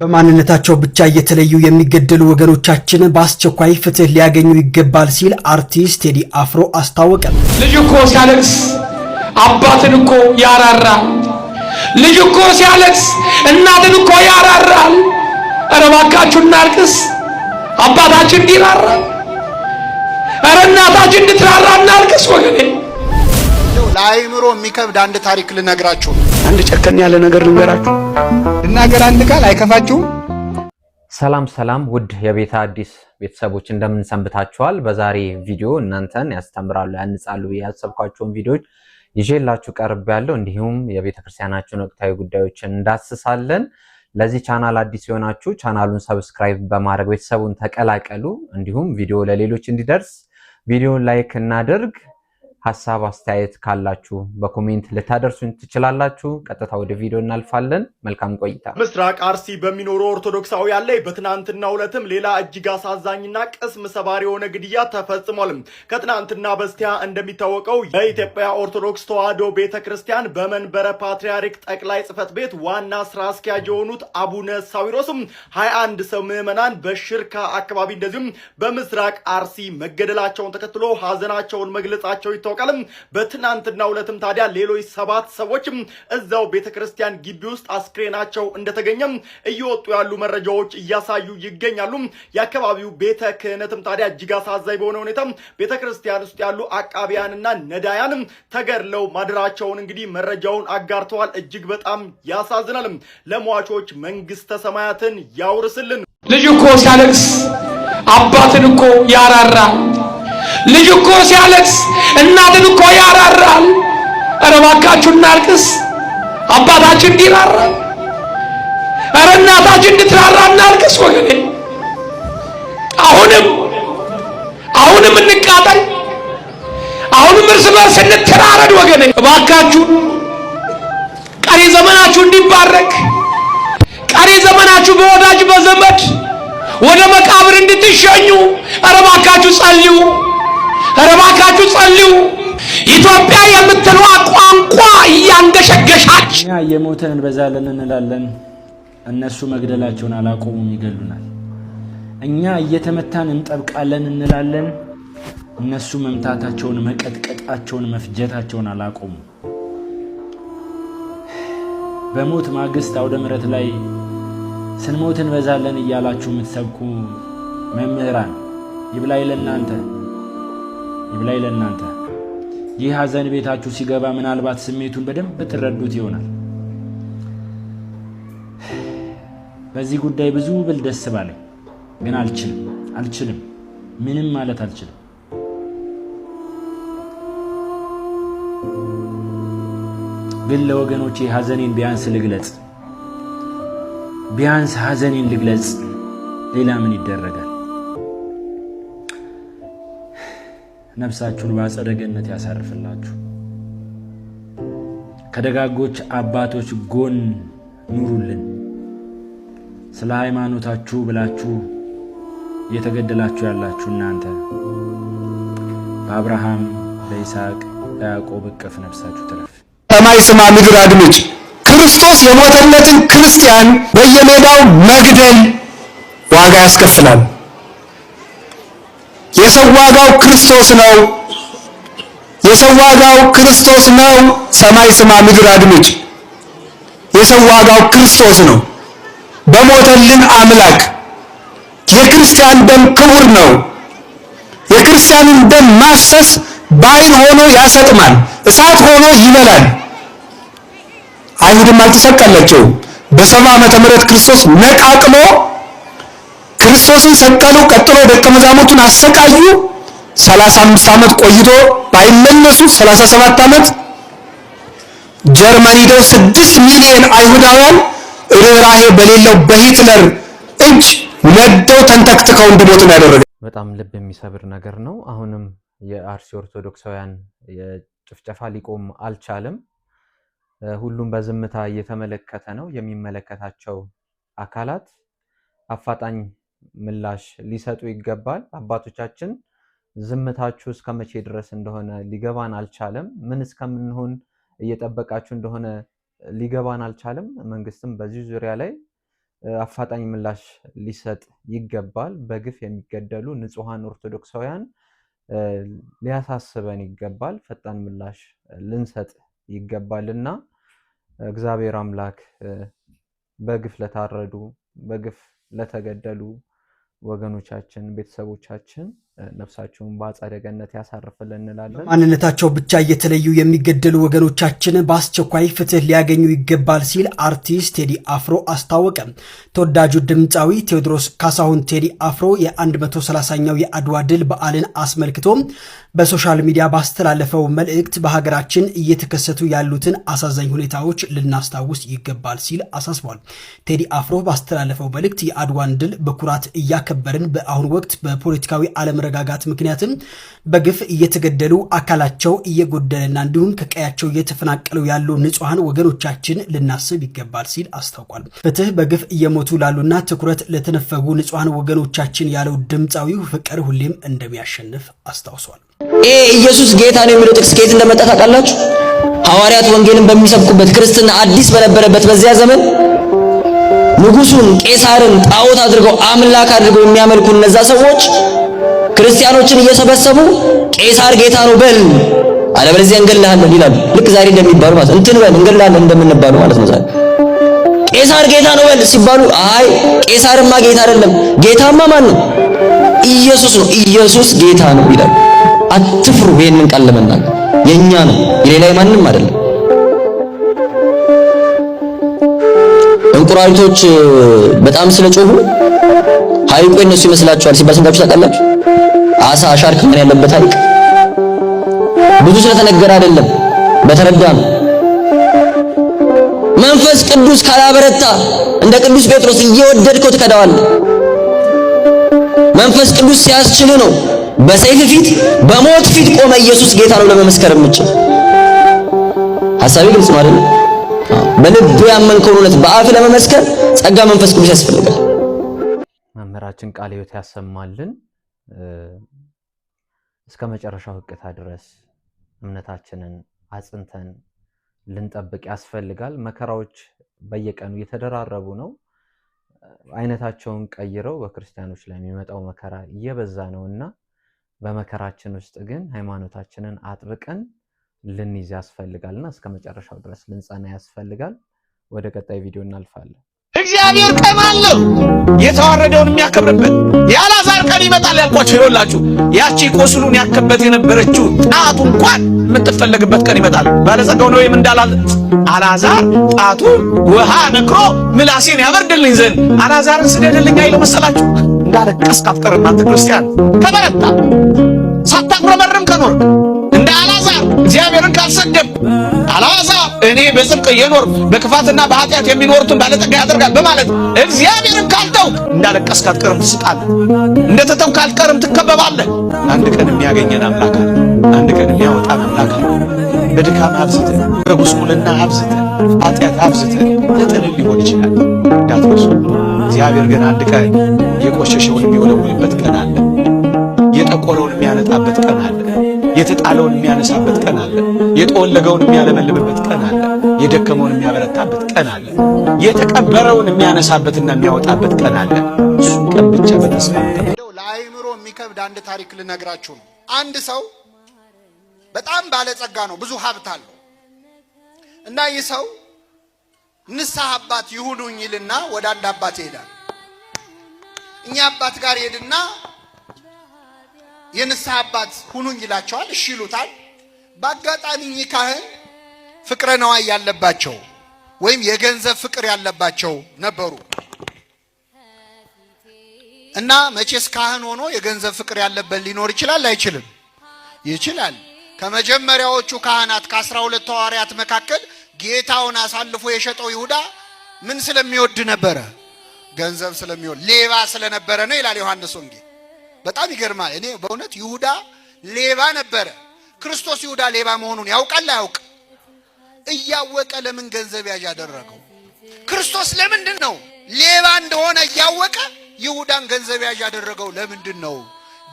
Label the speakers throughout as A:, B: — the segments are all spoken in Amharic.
A: በማንነታቸው ብቻ እየተለዩ የሚገደሉ ወገኖቻችን በአስቸኳይ ፍትህ ሊያገኙ ይገባል ሲል አርቲስት ቴዲ አፍሮ አስታወቀ።
B: ልጅ እኮ ሲያለቅስ አባትን እኮ ያራራል። ልጅ እኮ ሲያለቅስ እናትን እኮ ያራራል። ኧረ እባካችሁ እናልቅስ፣ አባታችን እንዲራራ፣ ኧረ እናታችን እንድትራራ እናልቅስ ወገኔ።
C: ለአይምሮ የሚከብድ አንድ ታሪክ ልነግራችሁ፣
B: አንድ ጨከን ያለ ነገር ልንገራችሁ።
C: ልናገር አንድ ቃል አይከፋችሁም?
D: ሰላም ሰላም ውድ የቤተ አዲስ ቤተሰቦች እንደምን ሰንብታችኋል? በዛሬ ቪዲዮ እናንተን ያስተምራሉ ያንጻሉ ያሰብኳቸውን ቪዲዮዎች ይዤላችሁ ቀርብ ያለው እንዲሁም የቤተክርስቲያናችን ወቅታዊ ጉዳዮችን እንዳስሳለን። ለዚህ ቻናል አዲስ የሆናችሁ ቻናሉን ሰብስክራይብ በማድረግ ቤተሰቡን ተቀላቀሉ። እንዲሁም ቪዲዮ ለሌሎች እንዲደርስ ቪዲዮን ላይክ እናድርግ። ሐሳብ አስተያየት ካላችሁ በኮሜንት ልታደርሱን ትችላላችሁ። ቀጥታ ወደ ቪዲዮ እናልፋለን። መልካም ቆይታ።
E: ምስራቅ አርሲ በሚኖሩ ኦርቶዶክሳውያን ላይ በትናንትናው ዕለትም ሌላ እጅግ አሳዛኝና ቅስም ሰባሪ የሆነ ግድያ ተፈጽሟል። ከትናንትና በስቲያ እንደሚታወቀው የኢትዮጵያ ኦርቶዶክስ ተዋሕዶ ቤተክርስቲያን በመንበረ ፓትርያርክ ጠቅላይ ጽሕፈት ቤት ዋና ስራ አስኪያጅ የሆኑት አቡነ ሳዊሮስም 21 ሰው ምዕመናን በሽርካ አካባቢ እንደዚሁም በምስራቅ አርሲ መገደላቸውን ተከትሎ ሀዘናቸውን መግለጻቸው ይታወቃል። በትናንትናው ዕለትም ታዲያ ሌሎች 7 ሰዎችም እዛው ቤተክርስቲያን ግቢ ውስጥ አስክሬናቸው እንደተገኘም እየወጡ ያሉ መረጃዎች እያሳዩ ይገኛሉ። የአካባቢው ቤተ ክህነትም ታዲያ እጅግ አሳዛኝ በሆነ ሁኔታ ቤተክርስቲያን ውስጥ ያሉ አቃቢያንና ነዳያን ተገድለው ማድራቸውን እንግዲህ መረጃውን አጋርተዋል። እጅግ በጣም ያሳዝናል። ለሟቾች መንግስተ ሰማያትን ያውርስልን።
B: ልጅ እኮ ሲያለቅስ አባትን እኮ ያራራል። ልጅ እኮ ሲያለቅስ እናትን እኮ ያራራል። ኧረ እባካችሁ እናልቅስ፣ አባታችን እንዲራራ፣ ኧረ እናታችን እንድትራራ እናልቅስ ወገኔ። አሁንም እንቃጠል፣ አሁንም እርስ በርስ እንተራረድ ወገኔ። እባካችሁ ቀሪ ዘመናችሁ እንዲባረክ፣ ቀሪ ዘመናችሁ በወዳጅ በዘመድ ወደ መቃብር እንድትሸኙ ኧረ እባካችሁ ጸልዩ፣ ኧረ እባካችሁ ጸልዩ። ኢትዮጵያ የምትለዋ ቋንቋ እያንገሸገሻች
F: እኛ እየሞተን እንበዛለን እንላለን፣ እነሱ መግደላቸውን አላቆሙም ይገሉናል። እኛ እየተመታን እንጠብቃለን እንላለን፣ እነሱ መምታታቸውን መቀጥቀጣቸውን መፍጀታቸውን አላቆሙም። በሞት ማግስት አውደ ምሕረት ላይ ስንሞት እንበዛለን እያላችሁ የምትሰብኩ መምህራን ይብላኝ ለእናንተ፣ ይብላኝ ለእናንተ። ይህ ሐዘን ቤታችሁ ሲገባ ምናልባት ስሜቱን በደንብ ትረዱት ይሆናል። በዚህ ጉዳይ ብዙ ብል ደስ ባለኝ፣ ግን አልችልም፣ ምንም ማለት አልችልም። ግን ለወገኖቼ ሐዘኔን ቢያንስ ልግለጽ፣ ቢያንስ ሐዘኔን ልግለጽ። ሌላ ምን ይደረጋል? ነፍሳችሁን በአጸደ ገነት ያሳርፍላችሁ። ከደጋጎች አባቶች ጎን ኑሩልን። ስለ ሃይማኖታችሁ ብላችሁ እየተገደላችሁ ያላችሁ እናንተ በአብርሃም በይስሐቅ በያዕቆብ እቅፍ ነፍሳችሁ ትረፍ።
C: ሰማይ ስማ ምድር አድምጭ። ክርስቶስ የሞተለትን ክርስቲያን በየሜዳው መግደል ዋጋ ያስከፍላል። የሰው ዋጋው ክርስቶስ ነው። የሰው ዋጋው ክርስቶስ ነው። ሰማይ ስማ ምድር አድምጭ። የሰው ዋጋው ክርስቶስ ነው። በሞተልን አምላክ የክርስቲያን ደም ክቡር ነው። የክርስቲያንን ደም ማፍሰስ ባይን ሆኖ ያሰጥማል፣ እሳት ሆኖ ይበላል። አይሁድም አልተሰቀለችውም። በ70 ዓመተ ምህረት ክርስቶስ ነቃቅሎ ክርስቶስን ሰቀሉ። ቀጥሎ ደቀ መዛሙርቱን አሰቃዩ። 35 ዓመት ቆይቶ ባይመለሱ 37 ዓመት ጀርመን ሄደው 6 ሚሊዮን አይሁዳውያን ርኅራኄ በሌለው በሂትለር እጅ ነደው ተንተክትከው እንዲሞቱ ነው ያደረገ።
D: በጣም ልብ የሚሰብር ነገር ነው። አሁንም የአርሲ ኦርቶዶክሳውያን የጭፍጨፋ ሊቆም አልቻለም። ሁሉም በዝምታ እየተመለከተ ነው። የሚመለከታቸው አካላት አፋጣኝ ምላሽ ሊሰጡ ይገባል። አባቶቻችን ዝምታችሁ እስከመቼ ድረስ እንደሆነ ሊገባን አልቻለም። ምን እስከምንሆን እየጠበቃችሁ እንደሆነ ሊገባን አልቻለም። መንግስትም በዚህ ዙሪያ ላይ አፋጣኝ ምላሽ ሊሰጥ ይገባል። በግፍ የሚገደሉ ንጹሃን ኦርቶዶክሳውያን ሊያሳስበን ይገባል። ፈጣን ምላሽ ልንሰጥ ይገባልና እግዚአብሔር አምላክ በግፍ ለታረዱ በግፍ ለተገደሉ ወገኖቻችን ቤተሰቦቻችን ነፍሳቸውን በአጸደ ገነት ያሳርፍልን እንላለን።
A: ማንነታቸው ብቻ እየተለዩ የሚገደሉ ወገኖቻችን በአስቸኳይ ፍትህ ሊያገኙ ይገባል ሲል አርቲስት ቴዲ አፍሮ አስታወቀ። ተወዳጁ ድምፃዊ ቴዎድሮስ ካሳሁን ቴዲ አፍሮ የ130ኛው የአድዋ ድል በዓልን አስመልክቶ በሶሻል ሚዲያ ባስተላለፈው መልእክት በሀገራችን እየተከሰቱ ያሉትን አሳዛኝ ሁኔታዎች ልናስታውስ ይገባል ሲል አሳስቧል። ቴዲ አፍሮ ባስተላለፈው መልእክት የአድዋን ድል በኩራት እያከበርን በአሁኑ ወቅት በፖለቲካዊ አለመረጋጋት ምክንያትም በግፍ እየተገደሉ አካላቸው እየጎደለና እንዲሁም ከቀያቸው እየተፈናቀሉ ያሉ ንጹሃን ወገኖቻችን ልናስብ ይገባል ሲል አስታውቋል። ፍትህ በግፍ እየሞቱ ላሉና ትኩረት ለተነፈጉ ንጹሃን ወገኖቻችን ያለው ድምፃዊው ፍቅር ሁሌም እንደሚያሸንፍ አስታውሷል።
G: ኢየሱስ ጌታ ነው የሚለው ጥቅስ ከየት እንደመጣ ታውቃላችሁ? ሐዋርያት ወንጌልን በሚሰብኩበት ክርስትና አዲስ በነበረበት በዚያ ዘመን ንጉሱን ቄሳርን ጣዖት አድርገው አምላክ አድርገው የሚያመልኩ እነዛ ሰዎች ክርስቲያኖችን እየሰበሰቡ ቄሳር ጌታ ነው በል አለበለዚያ እንገላለን ይላሉ። ልክ ዛሬ እንደሚባሉ ማለት እንትን በል እንገላለን እንደምንባሉ ማለት ነው። ዛሬ ቄሳር ጌታ ነው በል ሲባሉ አይ ቄሳርማ ጌታ አይደለም፣ ጌታማ ማን ነው? ኢየሱስ ነው። ኢየሱስ ጌታ ነው ይላሉ። አትፍሩ፣ ይሄንን ቃል ለመናገር የኛ ነው፣ የሌላ ማንንም አይደለም። እንቁራሪቶች በጣም ስለጮሁ ሐይቁ እነሱ ይመስላችኋል ሲባል ሰምታችሁ ታውቃላችሁ? አሳ ሻርክ ምን ያለበት ሐይቅ ብዙ ስለተነገረ አይደለም፣ በተረዳ ነው። መንፈስ ቅዱስ ካላበረታ እንደ ቅዱስ ጴጥሮስ እየወደድከው ትከዳዋለህ። መንፈስ ቅዱስ ሲያስችል ነው በሰይፍ ፊት በሞት ፊት ቆመ ኢየሱስ ጌታ ነው ለመመስከር የምችል። ሐሳቤ ግልጽ ነው አይደል? በልብ ያመንከውን እውነት በአፍ ለመመስከር ጸጋ መንፈስ ቅዱስ ያስፈልጋል።
D: መምህራችን ቃለ ሕይወት ያሰማልን። እስከ መጨረሻው ህቅታ ድረስ እምነታችንን አጽንተን ልንጠብቅ ያስፈልጋል። መከራዎች በየቀኑ እየተደራረቡ ነው። አይነታቸውን ቀይረው በክርስቲያኖች ላይ የሚመጣው መከራ እየበዛ ነውና በመከራችን ውስጥ ግን ሃይማኖታችንን አጥብቀን ልንይዝ ያስፈልጋልና እስከ መጨረሻው ድረስ ልንጸና ያስፈልጋል። ወደ ቀጣይ ቪዲዮ እናልፋለን።
B: እግዚአብሔር ቀን አለው የተዋረደውን የሚያከብርበት። የአልዓዛር ቀን ይመጣል ያልኳችሁ ይኸውላችሁ፣ ያቺ ቁስሉን ያከበት የነበረችው ጣቱ እንኳን የምትፈለግበት ቀን ይመጣል። ባለጸጋው ነው እንዳላል አልዓዛር ጣቱ ውሃ ነክሮ ምላሴን ያበርድልኝ ዘንድ አልዓዛርን ስደድልኝ አይለው መሰላችሁ? እንዳለቀስክ አትቀርም አንተ ክርስቲያን። ከበረታ ሳታጉረመርም ከኖርክ እንደ አልዓዛር እግዚአብሔርን ካልሰደብ አልዓዛር እኔ በጽድቅ እየኖር በክፋትና በኃጢአት የሚኖሩትን ባለጠጋ ያደርጋል በማለት እግዚአብሔርን ካልተውክ እንዳለቀስክ አትቀርም፣ ትስቃለህ። እንደተተውክ አትቀርም፣ ትከበባለህ። አንድ ቀን የሚያገኘን አምላክ አለ። አንድ ቀን የሚያወጣን አምላክ አለ። በድካም አብዝተን በጉስቁልና አብዝተን ኃጢአት አብዝተን ለጥል ሊሆን ይችላል። እንዳትረሱ። እግዚአብሔር ግን አንድ ቀን የቆሸሸውን የሚወለውልበት ቀን አለ። የጠቆረውን የሚያነጣበት ቀን አለ። የተጣለውን የሚያነሳበት ቀን አለ። የጠወለገውን የሚያለመልምበት ቀን አለ። የደከመውን የሚያበረታበት ቀን አለ። የተቀበረውን የሚያነሳበትና የሚያወጣበት ቀን አለ። እሱን ቀን ብቻ በተስፋ ነው።
H: ለአይምሮ የሚከብድ አንድ ታሪክ ልነግራችሁ ነው። አንድ ሰው በጣም ባለጸጋ ነው፣ ብዙ ሀብት አለው እና ይህ ሰው ንስሐ አባት ይሁኑኝ ይልና ወደ አንድ አባት ይሄዳል። እኛ አባት ጋር ሄድና የንስሐ አባት ሁኑኝ ይላቸዋል። እሺ ይሉታል። በአጋጣሚ እኚህ ካህን ፍቅረ ነዋይ ያለባቸው ወይም የገንዘብ ፍቅር ያለባቸው ነበሩ እና መቼስ ካህን ሆኖ የገንዘብ ፍቅር ያለበት ሊኖር ይችላል አይችልም? ይችላል። ከመጀመሪያዎቹ ካህናት ከ12 ሐዋርያት መካከል ጌታውን አሳልፎ የሸጠው ይሁዳ ምን ስለሚወድ ነበረ? ገንዘብ ስለሚወድ፣ ሌባ ስለነበረ ነው ይላል ዮሐንስ ወንጌል። በጣም ይገርማል። እኔ በእውነት ይሁዳ ሌባ ነበረ። ክርስቶስ ይሁዳ ሌባ መሆኑን ያውቃል አያውቅ? እያወቀ ለምን ገንዘብ ያዥ ያደረገው? ክርስቶስ ለምንድን ነው ሌባ እንደሆነ እያወቀ ይሁዳን ገንዘብ ያዥ ያደረገው? ለምንድን ነው?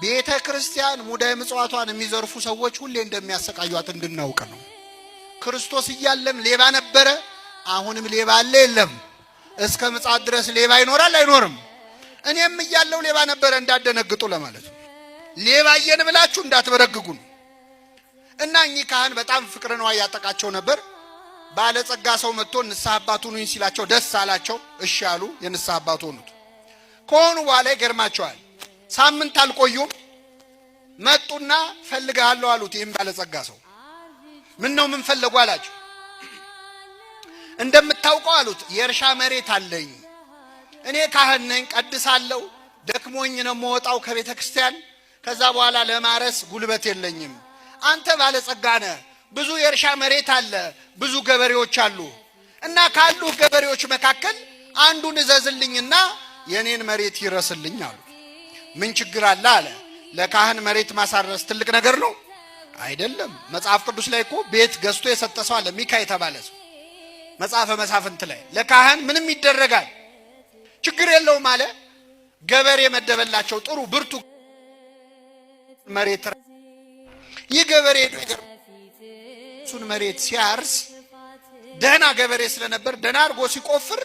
H: ቤተ ክርስቲያን ሙዳየ ምጽዋቷን የሚዘርፉ ሰዎች ሁሌ እንደሚያሰቃዩት እንድናውቅ ነው። ክርስቶስ እያለም ሌባ ነበረ፣ አሁንም ሌባ አለ የለም? እስከ ምጽአት ድረስ ሌባ ይኖራል አይኖርም? እኔም እያለው ሌባ ነበረ እንዳደነግጡ ለማለት ነው። ሌባ አየን ብላችሁ እንዳትበረግጉ ነው። እና እኚህ ካህን በጣም ፍቅር ነው ያጠቃቸው ነበር። ባለጸጋ ሰው መጥቶ ንስሐ አባቱ ነኝ ሲላቸው ደስ አላቸው። እሺ አሉ። የንስሐ አባቱ ሆኑት። ከሆኑ በኋላ ይገርማቸዋል። ሳምንት አልቆዩም። መጡና ፈልጋለሁ አሉት። ይህም ባለጸጋ ሰው ምን ነው ምን ፈለጉ አላቸው። እንደምታውቀው አሉት የእርሻ መሬት አለኝ፣ እኔ ካህን ነኝ፣ ቀድሳለሁ፣ ደክሞኝ ነው የምወጣው ከቤተ ክርስቲያን። ከዛ በኋላ ለማረስ ጉልበት የለኝም። አንተ ባለጸጋ ነህ፣ ብዙ የእርሻ መሬት አለ፣ ብዙ ገበሬዎች አሉ እና ካሉ ገበሬዎች መካከል አንዱን እዘዝልኝና የኔን መሬት ይረስልኝ አሉ። ምን ችግር አለ አለ። ለካህን መሬት ማሳረስ ትልቅ ነገር ነው አይደለም? መጽሐፍ ቅዱስ ላይ እኮ ቤት ገዝቶ የሰጠ ሰው አለ፣ ሚካ የተባለ ሰው። መጽሐፈ መሳፍንት ላይ ለካህን ምንም ይደረጋል፣ ችግር የለውም አለ። ገበሬ መደበላቸው፣ ጥሩ ብርቱ መሬት። ይህ ገበሬ እሱን መሬት ሲያርስ ደህና ገበሬ ስለነበር ደህና አድርጎ ሲቆፍር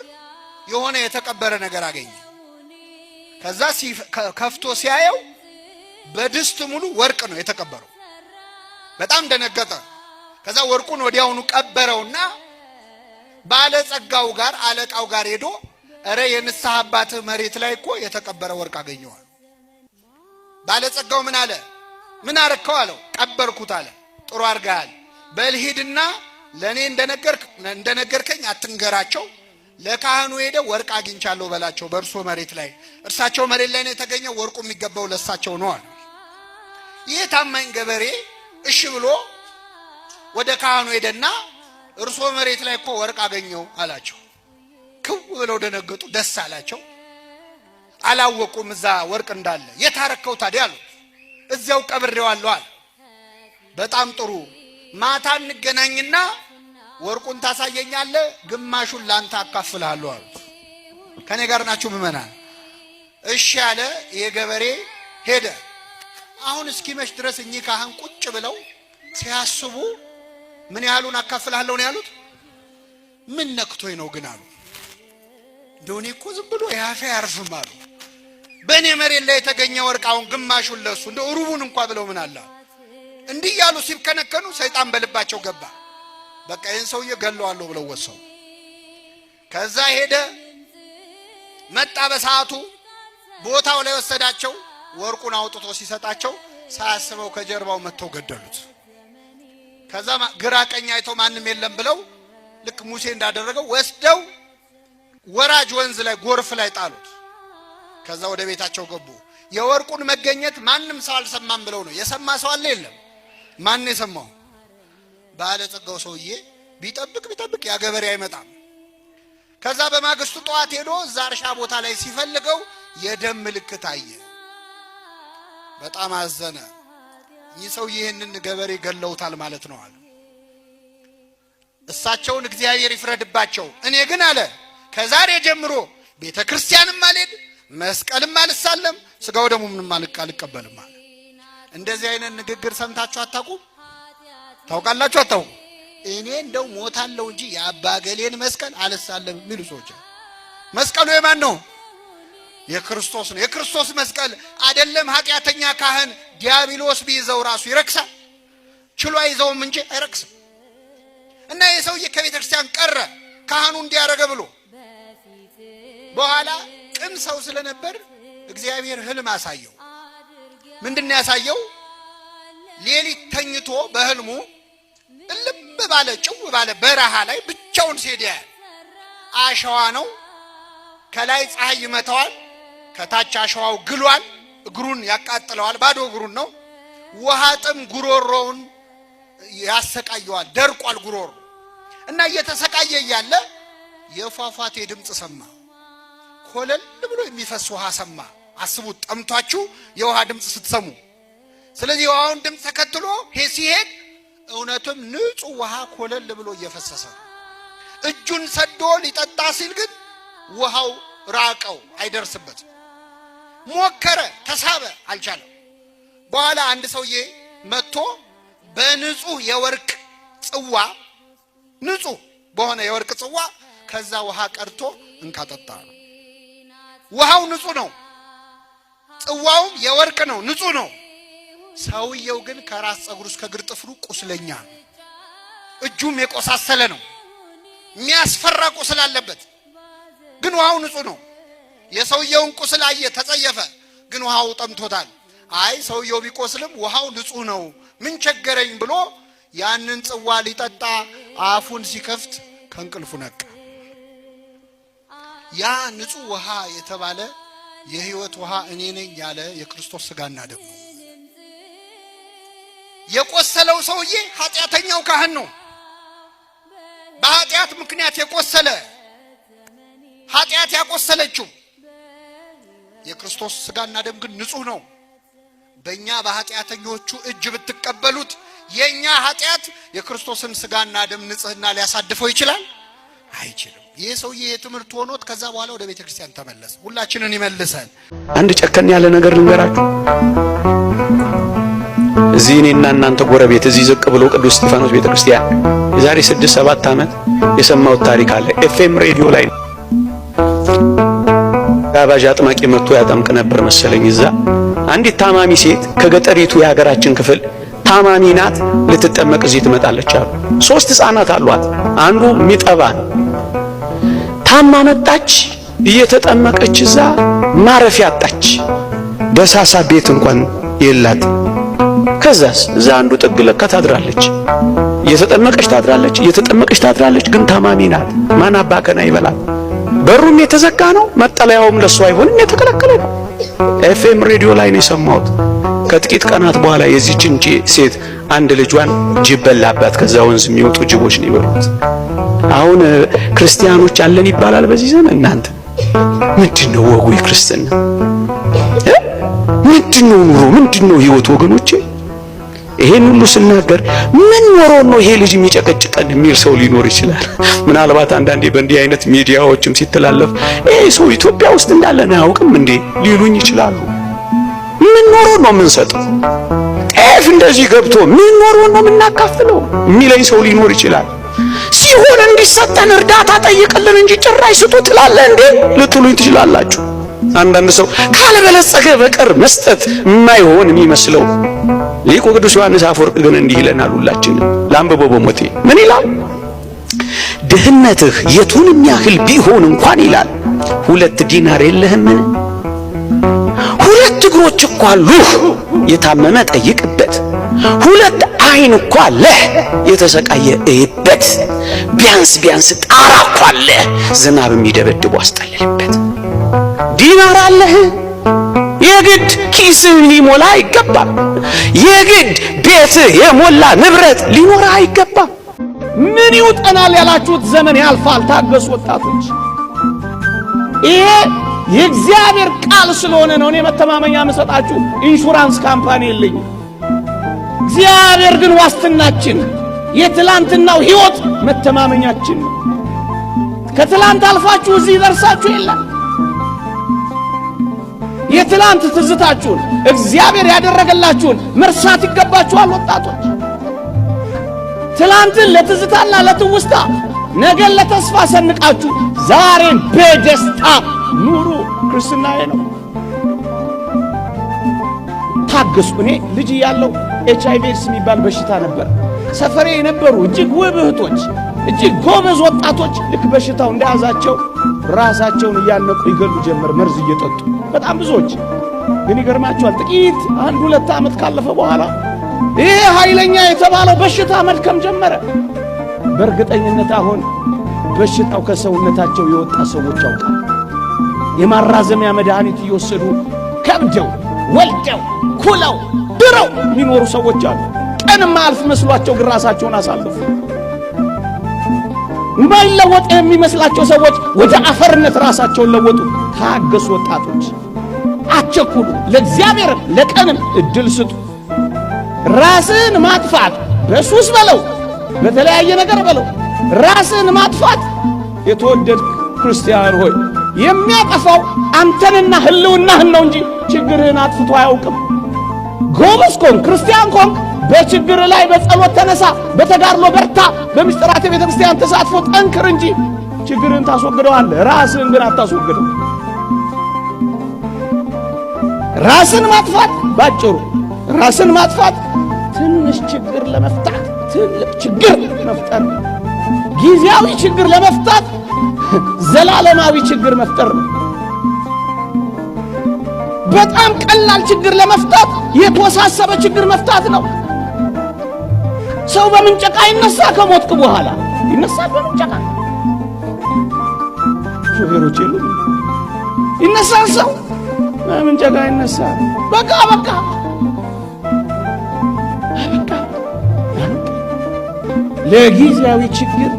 H: የሆነ የተቀበረ ነገር አገኘ። ከዛ ከፍቶ ሲያየው በድስት ሙሉ ወርቅ ነው የተቀበረው። በጣም ደነገጠ። ከዛ ወርቁን ወዲያውኑ ቀበረውና ባለጸጋው ጋር አለቃው ጋር ሄዶ እረ የንስሐ አባትህ መሬት ላይ እኮ የተቀበረ ወርቅ አገኘዋል። ባለጸጋው ምን አለ? ምን አረከው አለው። ቀበርኩት አለ። ጥሩ አድርገሃል። በልሂድና ለኔ እንደነገርከኝ አትንገራቸው፣ ለካህኑ ሄደ ወርቅ አግኝቻለሁ በላቸው። በእርሶ መሬት ላይ እርሳቸው መሬት ላይ ነው የተገኘው፣ ወርቁ የሚገባው ለሳቸው ነው አለ። ይህ ታማኝ ገበሬ እሺ ብሎ ወደ ካህኑ ሄደና እርሶ መሬት ላይ እኮ ወርቅ አገኘው አላቸው። ክው ብለው ደነገጡ፣ ደስ አላቸው። አላወቁም እዛ ወርቅ እንዳለ። የታረከው ታዲያ አሉት። እዚያው ቀብሬዋለሁ አለ። በጣም ጥሩ፣ ማታ እንገናኝና ወርቁን ታሳየኛለህ፣ ግማሹን ላንተ አካፍልሃለሁ አሉት። ከኔ ጋር ናችሁ ምዕመናን? እሺ ያለ የገበሬ ሄደ። አሁን እስኪመሽ ድረስ እኚህ ካህን ቁጭ ብለው ሲያስቡ ምን ያህሉን አካፍልሃለሁ ነው ያሉት? ምን ነክቶኝ ነው ግን አሉ። እንደውኔ እኮ ዝም ብሎ ያፌ ያርፍም አሉ። በእኔ መሬት ላይ የተገኘ ወርቅ አሁን ግማሹን ለሱ እንደ ሩቡን እንኳን ብለው ምን አለ እንዲህ ያሉ ሲብከነከኑ ሰይጣን በልባቸው ገባ። በቃ ይህን ሰውዬ ገለዋለሁ ብለው ወሰኑ። ከዛ ሄደ መጣ። በሰዓቱ ቦታው ላይ ወሰዳቸው። ወርቁን አውጥቶ ሲሰጣቸው ሳያስበው ከጀርባው መጥተው ገደሉት። ከዛ ግራ ቀኝ አይተው ማንም የለም ብለው ልክ ሙሴ እንዳደረገው ወስደው ወራጅ ወንዝ ላይ ጎርፍ ላይ ጣሉት። ከዛ ወደ ቤታቸው ገቡ። የወርቁን መገኘት ማንም ሰው አልሰማም ብለው ነው። የሰማ ሰው አለ የለም? ማን የሰማው? ባለጸጋው ሰውዬ ቢጠብቅ ያ ገበሬ አይመጣም። ከዛ በማግስቱ ጠዋት ሄዶ እዛ እርሻ ቦታ ላይ ሲፈልገው የደም ምልክት አየ። በጣም አዘነ። ይህ ሰው ይህንን ገበሬ ገለውታል ማለት ነው አለ። እሳቸውን እግዚአብሔር ይፍረድባቸው። እኔ ግን አለ ከዛሬ ጀምሮ ቤተ ክርስቲያንም አልሄድ፣ መስቀልም አልሳለም፣ ስጋው ደግሞ ምንም አልቀበልም አለ። እንደዚህ አይነት ንግግር ሰምታችሁ አታውቁም? ታውቃላችሁ አታውቁም? እኔ እንደው ሞታለሁ እንጂ የአባገሌን መስቀል አልሳለም የሚሉ ሰዎች። መስቀሉ የማን ነው? የክርስቶስ ነው። የክርስቶስ መስቀል አይደለም ኃጢአተኛ ካህን ዲያብሎስ ቢይዘው ራሱ ይረክሳል። ችሎ አይዘውም እንጂ አይረክስም። እና የሰውዬ ከቤተ ክርስቲያን ቀረ ካህኑ እንዲያረገ ብሎ። በኋላ ቅን ሰው ስለነበር እግዚአብሔር ህልም አሳየው። ምንድን ያሳየው? ሌሊት ተኝቶ በህልሙ እልም ባለ ጭው ባለ በረሃ ላይ ብቻውን ሲሄድ ያያል። አሸዋ ነው፣ ከላይ ፀሐይ ይመታዋል፣ ከታች አሸዋው ግሏል፣ እግሩን ያቃጥለዋል፣ ባዶ እግሩን ነው። ውሃ ጥም ጉሮሮውን ያሰቃየዋል፣ ደርቋል ጉሮሮ። እና እየተሰቃየ እያለ የፏፏቴ ድምፅ ሰማ። ኮለል ብሎ የሚፈስ ውሃ ሰማ። አስቡት ጠምቷችሁ የውሃ ድምፅ ስትሰሙ። ስለዚህ የውሃውን ድምፅ ተከትሎ ሲሄድ እውነትም ንጹህ ውሃ ኮለል ብሎ እየፈሰሰ እጁን ሰዶ ሊጠጣ ሲል ግን ውሃው ራቀው፣ አይደርስበት። ሞከረ፣ ተሳበ፣ አልቻለም። በኋላ አንድ ሰውዬ መጥቶ በንጹህ የወርቅ ጽዋ፣ ንጹህ በሆነ የወርቅ ጽዋ ከዛ ውሃ ቀርቶ እንካጠጣ ነው። ውሃው ንጹህ ነው፣ ጽዋውም የወርቅ ነው፣ ንጹህ ነው። ሰውየው ግን ከራስ ጸጉሩ እስከ እግር ጥፍሩ ቁስለኛ ነው። እጁም የቆሳሰለ ነው፣ የሚያስፈራ ቁስል አለበት። ግን ውሃው ንጹህ ነው። የሰውየውን ቁስል አየ፣ ተጸየፈ። ግን ውሃው ጠምቶታል። አይ ሰውየው ቢቆስልም ውሃው ንጹህ ነው፣ ምን ቸገረኝ ብሎ ያንን ጽዋ ሊጠጣ አፉን ሲከፍት ከእንቅልፉ ነቃ። ያ ንጹህ ውሃ የተባለ የሕይወት ውሃ እኔ ነኝ ያለ የክርስቶስ ሥጋና ደም ነው። የቆሰለው ሰውዬ ኃጢአተኛው ካህን ነው። በኃጢአት ምክንያት የቆሰለ ኃጢአት ያቆሰለችው የክርስቶስ ሥጋና ደም ግን ንጹህ ነው። በእኛ በኃጢአተኞቹ እጅ ብትቀበሉት የእኛ ኃጢአት የክርስቶስን ሥጋና ደም ንጽህና ሊያሳድፈው ይችላል? አይችልም። ይህ ሰውዬ የትምህርት ሆኖት ከዛ በኋላ ወደ ቤተ ክርስቲያን ተመለሰ። ሁላችንን ይመልሰን።
B: አንድ ጨከን ያለ ነገር ልንገራችሁ። እዚህ እኔና እናንተ ጎረቤት እዚህ ዝቅ ብሎ ቅዱስ እስጢፋኖስ ቤተ ክርስቲያን የዛሬ 6-7 ዓመት የሰማሁት ታሪክ አለ። ኤፍኤም ሬዲዮ ላይ ጋባዥ አጥማቂ መጥቶ ያጠምቅ ነበር መሰለኝ። እዛ አንዲት ታማሚ ሴት ከገጠሪቱ የሀገራችን ክፍል ታማሚ ናት፣ ልትጠመቅ እዚህ ትመጣለች አሉ። 3 ሕፃናት አሏት። አንዱ ሚጠባ ነው። ታማ መጣች። እየተጠመቀች እዛ ማረፊያ አጣች። ደሳሳ ቤት እንኳን የላት። ከዛስ እዛ አንዱ ጥግ ለካ ታድራለች። እየተጠመቀች ታድራለች፣ ግን ታማሚ ናት። ማን አባከና ይበላል? በሩም የተዘጋ ነው፣ መጠለያውም ለሱ አይሆንም፣ የተከለከለ ነው። ኤፍኤም ሬዲዮ ላይ ነው የሰማሁት። ከጥቂት ቀናት በኋላ የዚህችን ሴት አንድ ልጇን ጅብ በላባት። ከዛ ወንዝ የሚወጡ ጅቦች ነው ይበሉት። አሁን ክርስቲያኖች አለን ይባላል በዚህ ዘመን። እናንተ ምንድነው ወጉ? የክርስትና ምንድነው ኑሮ? ምንድነው ህይወት? ወገኖቼ ይሄን ሁሉ ስናገር ምን ኖሮ ነው ይሄ ልጅ የሚጨቀጭቀን የሚል ሰው ሊኖር ይችላል። ምናልባት አንዳንዴ በእንዲህ አይነት ሚዲያዎችም ሲተላለፍ ይሄ ሰው ኢትዮጵያ ውስጥ እንዳለ ነው አያውቅም እንዴ ሊሉኝ ይችላሉ። ምን ኖሮ ነው የምንሰጠው? ጤፍ እንደዚህ ገብቶ ምን ኖሮ ነው የምናካፍለው የሚለኝ ሰው ሊኖር ይችላል። ሲሆን እንዲሰጠን እርዳታ ጠይቅልን እንጂ ጭራሽ ስጡ ትላለህ እንዴ ልትሉኝ ትችላላችሁ። አንዳንድ ሰው ካልበለጸገ በቀር መስጠት የማይሆን የሚመስለው ሊቁ ቅዱስ ዮሐንስ አፈወርቅ ግን እንዲህ ይለናል። ሁላችንም ላንብበው በሞቴ ምን ይላል? ድህነትህ የቱንም ያህል ቢሆን እንኳን ይላል 2 ዲናር የለህምን? 2 እግሮች እኮ አሉህ፣ የታመመ ጠይቅበት። 2 ዓይን እኮ አለህ፣ የተሰቃየ እይበት። ቢያንስ ጣራ እኮ አለህ፣ ዝናብ የሚደበድቡ አስጠልልበት። ዲናር አለህ፣ የግድ ኪስህ ሊሞላ አይገባም። የግድ ቤትህ የሞላ ንብረት ሊኖር አይገባም።
I: ምን ይውጠናል ያላችሁት ዘመን ያልፋል። ታገሱ ወጣቶች። ይሄ የእግዚአብሔር ቃል ስለሆነ ነው። እኔ መተማመኛ የምሰጣችሁ ኢንሹራንስ ካምፓኒ የለኝም። እግዚአብሔር ግን ዋስትናችን፣ የትላንትናው ሕይወት መተማመኛችን ነው። ከትላንት አልፋችሁ እዚህ ደርሳችሁ የለም። የትላንት ትዝታችሁን እግዚአብሔር ያደረገላችሁን መርሳት ይገባችኋል ወጣቶች። ትላንትን ለትዝታና ለትውስታ ነገን ለተስፋ ሰንቃችሁ ዛሬን በደስታ ኑሩ። ክርስትናዬ ነው። ታገሱ። እኔ ልጅ ያለው HIV ኤድስ የሚባል በሽታ ነበር። ሰፈሬ የነበሩ እጅግ ውብ እህቶች፣ እጅግ ጎበዝ ወጣቶች ልክ በሽታው እንደያዛቸው ራሳቸውን እያነቁ ይገሉ ጀመር፣ መርዝ እየጠጡ በጣም ብዙዎች። ግን ይገርማቸዋል፣ ጥቂት 1-2 ዓመት ካለፈ በኋላ ይሄ ኃይለኛ የተባለው በሽታ መድከም ጀመረ። በእርግጠኝነት አሁን በሽታው ከሰውነታቸው የወጣ ሰዎች አውቃል። የማራዘሚያ መድኃኒት እየወሰዱ ከብደው ወልደው ኩለው ድረው የሚኖሩ ሰዎች አሉ። ቀንም አልፍ መስሏቸው ግን ራሳቸውን አሳልፉ። የማይለወጥ የሚመስላቸው ሰዎች ወደ አፈርነት ራሳቸውን ለወጡ። ታገሱ ወጣቶች፣ አትቸኩሉ። ለእግዚአብሔርም ለቀንም እድል ስጡ። ራስን ማጥፋት በሱስ በለው በተለያየ ነገር በለው ራስን ማጥፋት የተወደድክ ክርስቲያን ሆይ የሚያጠፋው አንተንና ህልውናህን ነው እንጂ ችግርህን አጥፍቶ አያውቅም። ጎበዝ ኮን ክርስቲያን ኮን በችግር ላይ በጸሎት ተነሳ፣ በተጋድሎ በርታ፣ በምስጢራት የቤተ ክርስቲያን ተሳትፎ ጠንክር እንጂ ችግርን ታስወግደዋለህ። ራስን ግን አታስወግደው። ራስን ማጥፋት ባጭሩ ራስን ማጥፋት ትንሽ ችግር ለመፍታት ትልቅ ችግር መፍጠር፣ ጊዜያዊ ችግር ለመፍታት ዘላለማዊ ችግር መፍጠር ነው። በጣም ቀላል ችግር ለመፍታት የተወሳሰበ ችግር መፍታት ነው። ሰው በምንጨቃ ይነሳ፣ ከሞትክ በኋላ ይነሳል በምንጨቃ። ሾፌሮች የሉ ይነሳል፣ ሰው በምንጨቃ ይነሳል። በቃ ለጊዜያዊ ችግር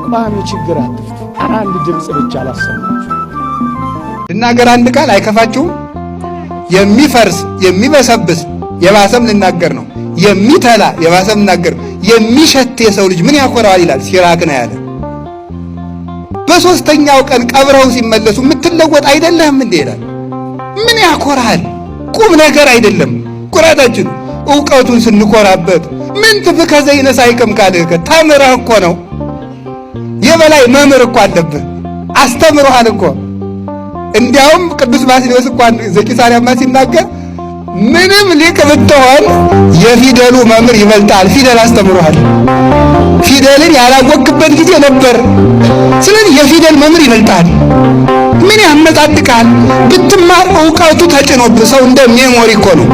I: ቋሚ ችግር አትፍቱ። አንድ ድምፅ ብቻ አላሰማችሁ።
C: ልናገር አንድ ቃል አይከፋችሁም? የሚፈርስ የሚበሰብስ የባሰም ልናገር ነው። የሚተላ የባሰም ልናገር ነው። የሚሸት የሰው ልጅ ምን ያኮራዋል ይላል ሲራክ ነው ያለ። በሶስተኛው ቀን ቀብረው ሲመለሱ የምትለወጥ አይደለህም እንዴ ይላል። ምን ያኮራል? ቁም ነገር አይደለም ኩራታችን። ዕውቀቱን ስንኮራበት ምን ትፍከ ዘይነሳይከም ካልከ ተምረህ እኮ ነው። የበላይ መምህር እኮ አለብህ፣ አስተምሮሃል እኮ። እንዲያውም ቅዱስ ባስልዮስ እንኳን ዘቂሳርያማ ሲናገር ምንም ሊቅ ብትሆን የፊደሉ መምህር ይበልጣል። ፊደል አስተምሮሃል። ፊደልን ያላወቅበት ጊዜ ነበር። ስለዚህ የፊደል መምህር ይበልጣል። ምን ያመጣጥቃል? ብትማር ዕውቀቱ ተጭኖብህ፣ ሰው እንደ ሜሞሪ እኮ ነው።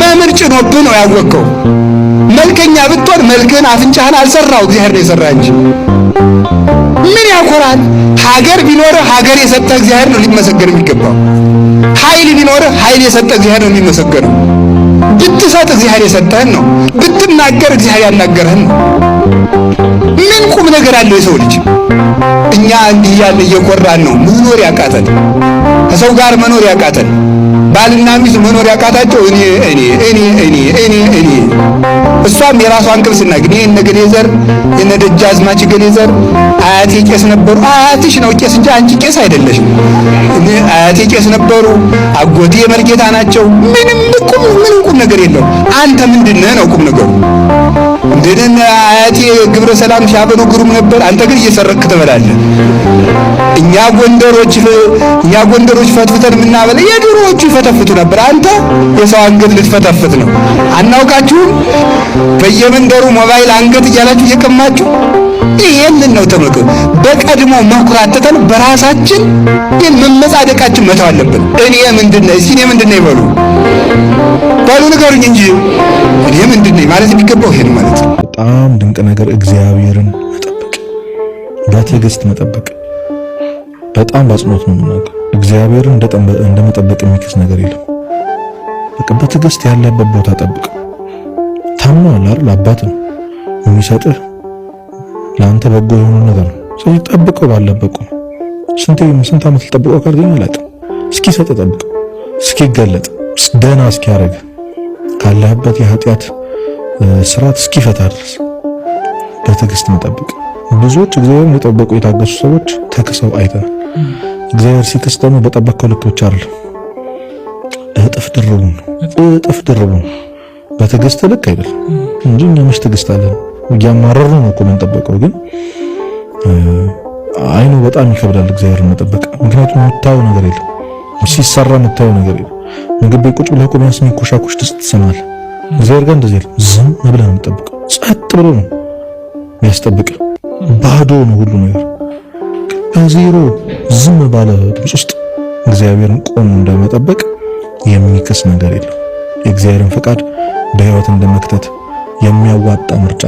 C: መምህር ጭኖብህ ነው ያወቅከው። መልከኛ ብትሆን መልክህን አፍንጫህን አልሰራው እግዚአብሔር ነው የሰራ እንጂ። ምን ያኮራል? ሀገር ቢኖርህ ሀገር የሰጠህ እግዚአብሔር ነው ሊመሰገን የሚገባው። ኃይል ቢኖርህ ኃይል የሰጠህ እግዚአብሔር ነው የሚመሰገነው። ብትሰጥ እግዚአብሔር የሰጠህን ነው። ብትናገር እግዚአብሔር ያናገረህን ነው። ምን ቁም ነገር አለው የሰው ልጅ? እኛ እንዲህ ያለ እየኮራን ነው መኖር ያቃተን፣ ከሰው ጋር መኖር ያቃተን፣ ባልና ሚስት መኖር ያቃታቸው እኔ። እሷም የራሷን ቅብስና ግን የነገሌ ዘር የነደጃዝማች ገሌ ዘር አያቴ ቄስ ነበሩ። አያትሽ ነው ቄስ እንጂ አንቺ ቄስ አይደለሽም። አያቴ ቄስ ነበሩ፣ አጎቴ መልጌታ ናቸው። ምንም ቁም ነገር የለው። አንተ ምንድነህ ነው ቁም ነገሩ? እንደነ አያቴ ግብረ ሰላም ሲያበሉ ግሩም ነበር። አንተ ግን እየሰረክ ትበላለህ። እኛ ጎንደሮች ፈትፍተን የምናበለ የድሮዎቹ ይፈተፍቱ ነበር። አንተ የሰው አንገት ልትፈተፍት ነው። አናውቃችሁም? በየመንደሩ ሞባይል አንገት እያላችሁ እየቀማችሁ ይሄንን ነው ተመልከቱ። በቀድሞ መኩራት ትተን በራሳችን መመጻደቃችን መተው አለብን። እኔ ምንድነው ይበሉ ንገሩኝ እንጂ እኔ ምንድነው ማለት የሚገባው ይሄን ማለት ነው።
J: በጣም ድንቅ ነገር እግዚአብሔርን መጠበቅ፣ በትዕግስት መጠበቅ። በጣም በአጽንኦት ነው የምናገረው። እግዚአብሔርን እንደመጠበቅ የሚክስ ነገር የለም። በቃ በትዕግስት ያለበት ቦታ ጠብቅ። ታምኗል አይደል? አባት ነው የሚሰጥህ ለአንተ በጎ የሆነ ነገር ነው። ስለዚህ ጠብቀው ባለበት ነው። ስንት ዓመት ልጠብቀው ካልገኝ አላውቅም። እስኪሰጥ ጠብቀው፣ እስኪገለጥ፣ ደህና እስኪያደርግ፣ ካለህበት የኃጢአት ስርዓት እስኪፈታ ድረስ በትዕግስት መጠበቅ። ብዙዎች እግዚአብሔርን የጠበቁ የታገሱ ሰዎች ተክሰው አይተናል። እግዚአብሔር ሲክስ ደግሞ በጠበቀው ልክ ብቻ አይደለም፣ እጥፍ ድርቡ ነው። በትዕግስት ልክ አይደለም እንጂ እኛ መች ትዕግስት አለን? እያማረሩ ነው እኮ የምንጠበቀው። ግን አይኑ በጣም ይከብዳል እግዚአብሔርን መጠበቅ። ምክንያቱም የምታየው ነገር የለም፣ ሲሰራ የምታየው ነገር የለም። ምግብ ቤት ቁጭ ብለህ እኮ ቢያንስ የሚንኮሻኮሽ ድምፅ ትሰማለህ። እግዚአብሔር ጋር እንደዚህ አይደለም። ዝም ብለህ ነው የምጠብቀው። ጸጥ ብሎ ነው የሚያስጠብቅ። ባዶ ነው ሁሉ ነገር። በዜሮ ዝም ባለ ድምፅ ውስጥ እግዚአብሔርን ቆሞ እንደመጠበቅ የሚከስ ነገር የለም። የእግዚአብሔርን ፈቃድ በሕይወት እንደመክተት የሚያዋጣ ምርጫ